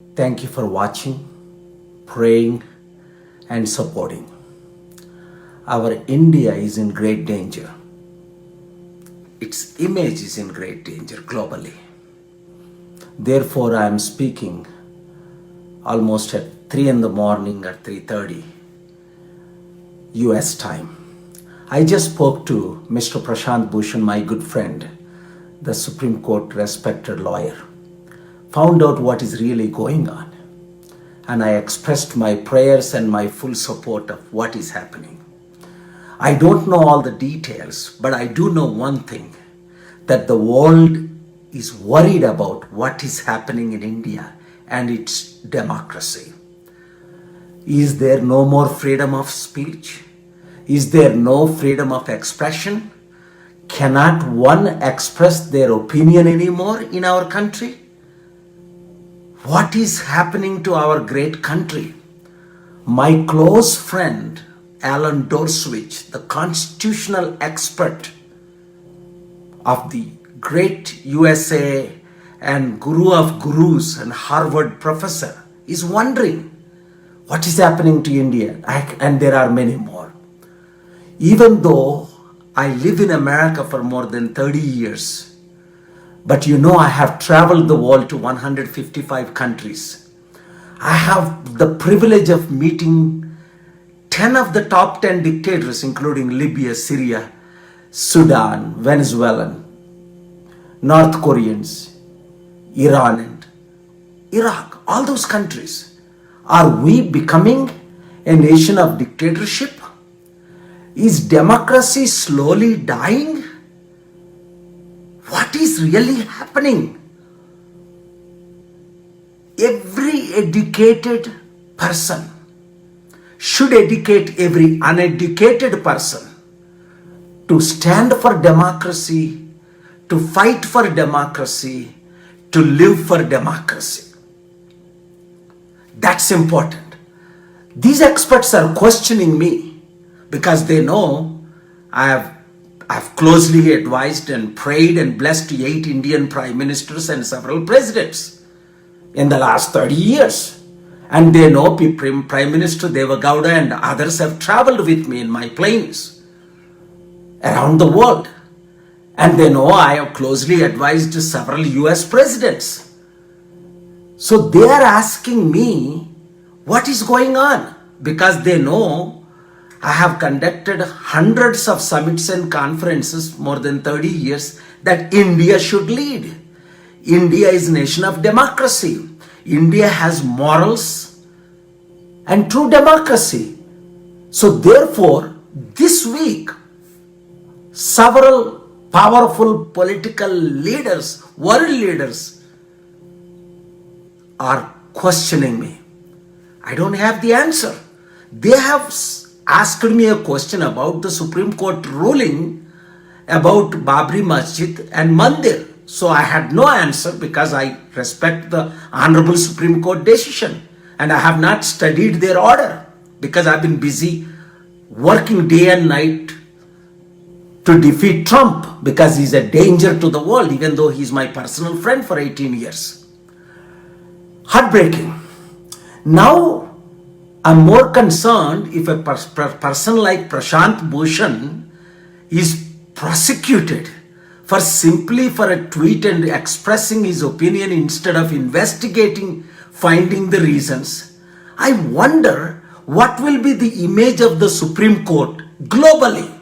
Thank you for watching, praying, and supporting. Our India is in great danger. Its image is in great danger globally. Therefore, I am speaking almost at 3 in the morning or 3:30 US time. I just spoke to Mr. Prashant Bhushan, my good friend, the Supreme Court respected lawyer. Found out what is really going on, and I expressed my prayers and my full support of what is happening. I don't know all the details, but I do know one thing, that the world is worried about what is happening in India and its democracy. Is there no more freedom of speech? Is there no freedom of expression? Cannot one express their opinion anymore in our country? What is happening to our great country? My close friend, Alan Dershowitz, the constitutional expert of the great USA and guru of gurus and Harvard professor, is wondering what is happening to India, and there are many more. Even though I live in America for more than 30 years, but I have traveled the world to 155 countries. I have the privilege of meeting 10 of the top 10 dictators, including Libya, Syria, Sudan, Venezuelan, North Koreans, Iran, and Iraq. All those countries. Are we becoming a nation of dictatorship? Is democracy slowly dying? What is really happening? Every educated person should educate every uneducated person to stand for democracy, to fight for democracy, to live for democracy. That's important. These experts are questioning me because they know I've closely advised and prayed and blessed 8 Indian prime ministers and several presidents in the last 30 years. And they know Prime Minister Deva Gowda and others have traveled with me in my planes around the world. And they know I have closely advised several US presidents. So they are asking me what is going on, because they know I have conducted hundreds of summits and conferences more than 30 years that India should lead. India is a nation of democracy. India has morals and true democracy. So therefore, this week, several powerful political leaders, world leaders, are questioning me. I don't have the answer. They have asked me a question about the Supreme Court ruling about Babri Masjid and Mandir. So I had no answer because I respect the Honorable Supreme Court decision, and I have not studied their order because I've been busy working day and night to defeat Trump, because he's a danger to the world, even though he's my personal friend for 18 years. Heartbreaking. Now, I'm more concerned if a person like Prashant Bhushan is prosecuted for simply for a tweet and expressing his opinion instead of investigating, finding the reasons. I wonder what will be the image of the Supreme Court globally.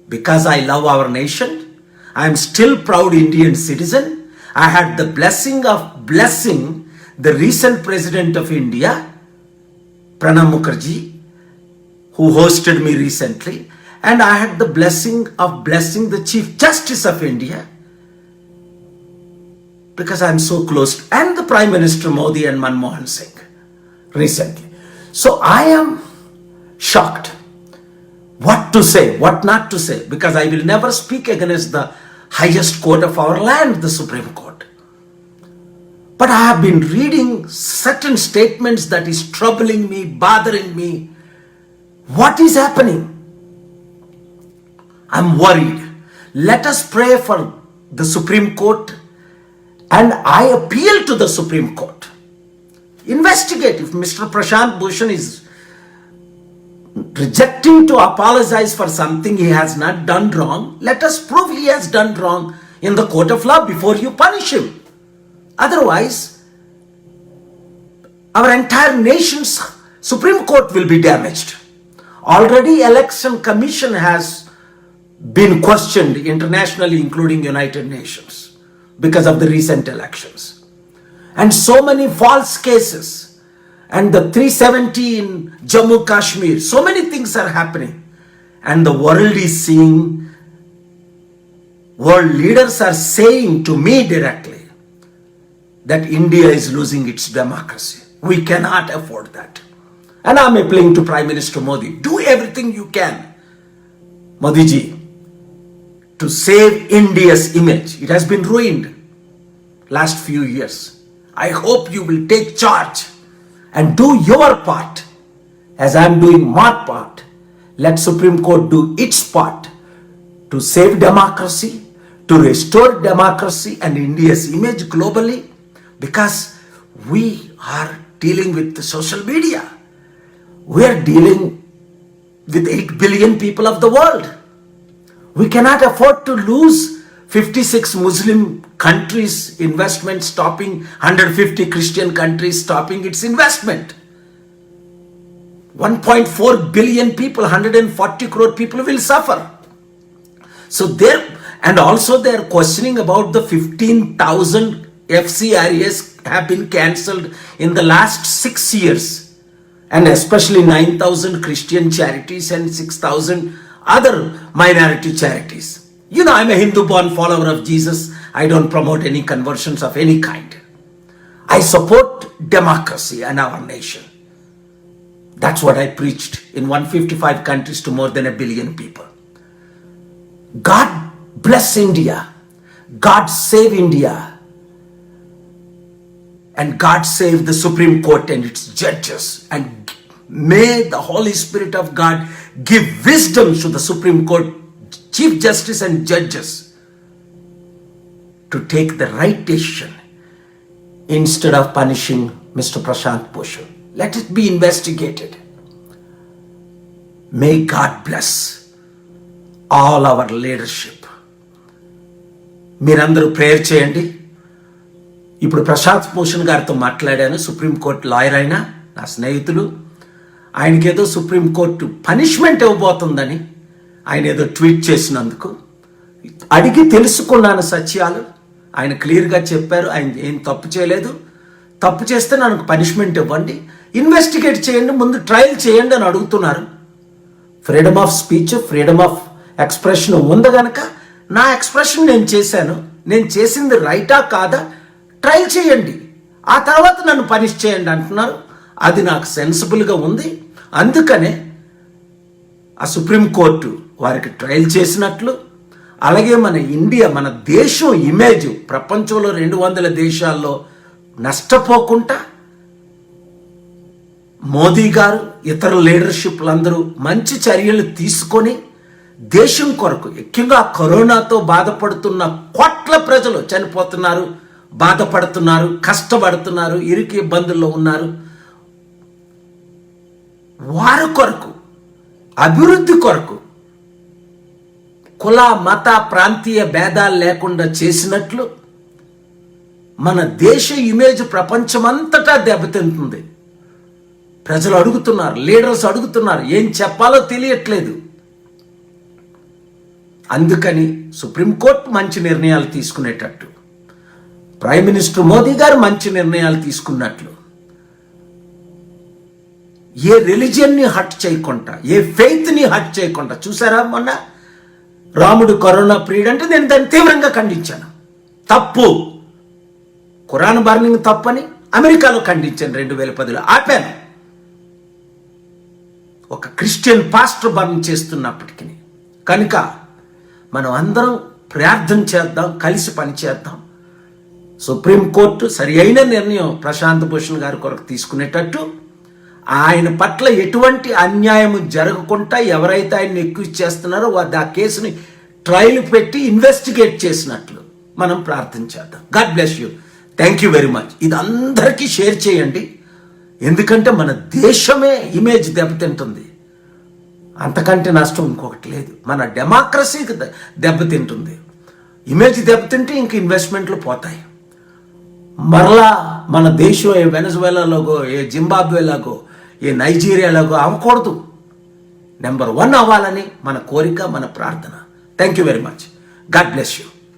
Because I love our nation, I am still proud Indian citizen. I had the blessing of blessing the recent President of India, Pranab Mukherjee, who hosted me recently, and I had the blessing of blessing the Chief Justice of India, because I'm so close, and the Prime Minister Modi and Manmohan Singh recently. So I am shocked. What to say, what not to say, because I will never speak against the highest court of our land, the Supreme Court. But I have been reading certain statements that is troubling me, bothering me. What is happening? I'm worried. Let us pray for the Supreme Court And I appeal to the Supreme Court. Investigate. If Mr. Prashant Bhushan is rejecting to apologize for something he has not done wrong, let us prove he has done wrong in the court of law before you punish him. Otherwise, our entire nation's Supreme Court will be damaged. Already Election Commission has been questioned internationally, including United Nations, because of the recent elections. And so many false cases, and the 370 in Jammu Kashmir, so many things are happening. And the world is seeing, world leaders are saying to me directly that India is losing its democracy. We cannot afford that. And I'm appealing to Prime Minister Modi, do everything you can, Modi ji, to save India's image. It has been ruined last few years. I hope you will take charge and do your part as I'm doing my part. Let Supreme Court do its part to save democracy, to restore democracy and India's image globally, because we are dealing with the social media. We are dealing with 8 billion people of the world. We cannot afford to lose 56 Muslim countries' investment, stopping 150 Christian countries stopping its investment. 1.4 billion people, 140 crore people will suffer. So and also they are questioning about the 15,000 FCRAs have been cancelled in the last 6 years, and especially 9,000 Christian charities and 6,000 other minority charities. You know, I'm a Hindu-born follower of Jesus. I don't promote any conversions of any kind. I support democracy and our nation. That's what I preached in 155 countries to more than 1 billion people. God bless India. God save India. And God save the Supreme Court and its judges. And may the Holy Spirit of God give wisdom to the Supreme Court Chief Justice and judges to take the right decision instead of punishing Mr. Prashant Bhushan. Let it be investigated. May God bless all our leadership. మీరందరూ prayer చేయండి. ఇప్పుడు ప్రశాంత్ భూషణ్ గారితో మాట్లాడాను. Supreme court lawyer అయినా నా స్నేహితులు. ఆయనకేదో supreme court punishment ఇవ్వబోతుందని ఆయన ఏదో ట్వీట్ చేసినందుకు అడిగి తెలుసుకున్నాను సత్యాలు. ఆయన క్లియర్గా చెప్పారు, ఆయన ఏం తప్పు చేయలేదు. తప్పు చేస్తే నాకు పనిష్మెంట్ ఇవ్వండి, ఇన్వెస్టిగేట్ చేయండి, ముందు ట్రయల్ చేయండి అని అడుగుతున్నారు. Freedom of speech, freedom of expression ఉంది కనుక నా ఎక్స్ప్రెషన్ నేను చేశాను. నేను చేసింది రైటా కాదా ట్రయల్ చేయండి, ఆ తర్వాత నన్ను పనిష్ చేయండి అంటున్నారు. అది నాకు సెన్సిబుల్గా ఉంది. అందుకనే ఆ సుప్రీంకోర్టు వారికి ట్రయల్ చేసినట్లు, అలాగే మన ఇండియా, మన దేశం ఇమేజ్ ప్రపంచంలో 200 దేశాల్లో నష్టపోకుండా మోదీ గారు ఇతర లీడర్షిప్లందరూ మంచి చర్యలు తీసుకొని దేశం కొరకు, ముఖ్యంగా కరోనాతో బాధపడుతున్న కోట్ల ప్రజలు చనిపోతున్నారు, బాధపడుతున్నారు, కష్టపడుతున్నారు, ఇరుకు ఇబ్బందుల్లో ఉన్నారు, వారి కొరకు, అభివృద్ధి కొరకు కుల మత ప్రాంతీయ భేదాలు లేకుండా చేసినట్లు మన దేశ ఇమేజ్ ప్రపంచమంతటా దెబ్బతింటుంది. ప్రజలు అడుగుతున్నారు, లీడర్స్ అడుగుతున్నారు, ఏం చెప్పాలో తెలియట్లేదు. అందుకని సుప్రీంకోర్టు మంచి నిర్ణయాలు తీసుకునేటట్టు, ప్రైమ్ మినిస్టర్ మోదీ గారు మంచి నిర్ణయాలు తీసుకున్నట్లు, ఏ రిలీజియన్ని హట్ చేయకుండా, ఏ ఫెయిత్ని హట్ చేయకుండా. చూసారా మొన్న రాముడు కరోనా ప్రియుడు అంటే నేను దాన్ని తీవ్రంగా ఖండించాను. తప్పు, ఖురాన్ బర్నింగ్ తప్పని అమెరికాలో ఖండించాను. 2010లో ఆపాను. ఒక క్రిస్టియన్ పాస్టర్ బర్న్ చేస్తున్నప్పటికీ. కనుక మనం అందరం ప్రార్థన చేద్దాం, కలిసి పనిచేద్దాం. సుప్రీంకోర్టు సరి అయిన నిర్ణయం ప్రశాంత్ భూషణ్ గారి కొరకు తీసుకునేటట్టు, ఆయన పట్ల ఎటువంటి అన్యాయం జరగకుండా ఎవరైతే ఆయన్ని ఎక్యూజ్ చేస్తున్నారో ఆ కేసుని ట్రయల్ పెట్టి ఇన్వెస్టిగేట్ చేసినట్లు మనం ప్రార్థన చేద్దాం. God bless you. Thank you very much. ఇది అందరికీ షేర్ చేయండి, ఎందుకంటే మన దేశమే ఇమేజ్ దెబ్బతింటుంది. అంతకంటే నష్టం ఇంకొకటి లేదు. మన డెమోక్రసీకి దెబ్బతింటుంది. ఇమేజ్ దెబ్బతింటే ఇంక ఇన్వెస్ట్మెంట్లు పోతాయి. మరలా మన దేశం ఏ వెనజువేలాలోగో, ఏ జింబాబ్వేలాగో, ఏ నైజీరియాలాగో అవ్వకూడదు. నెంబర్ 1 అవ్వాలని మన కోరిక, మన ప్రార్థన. Thank you very much. God bless you.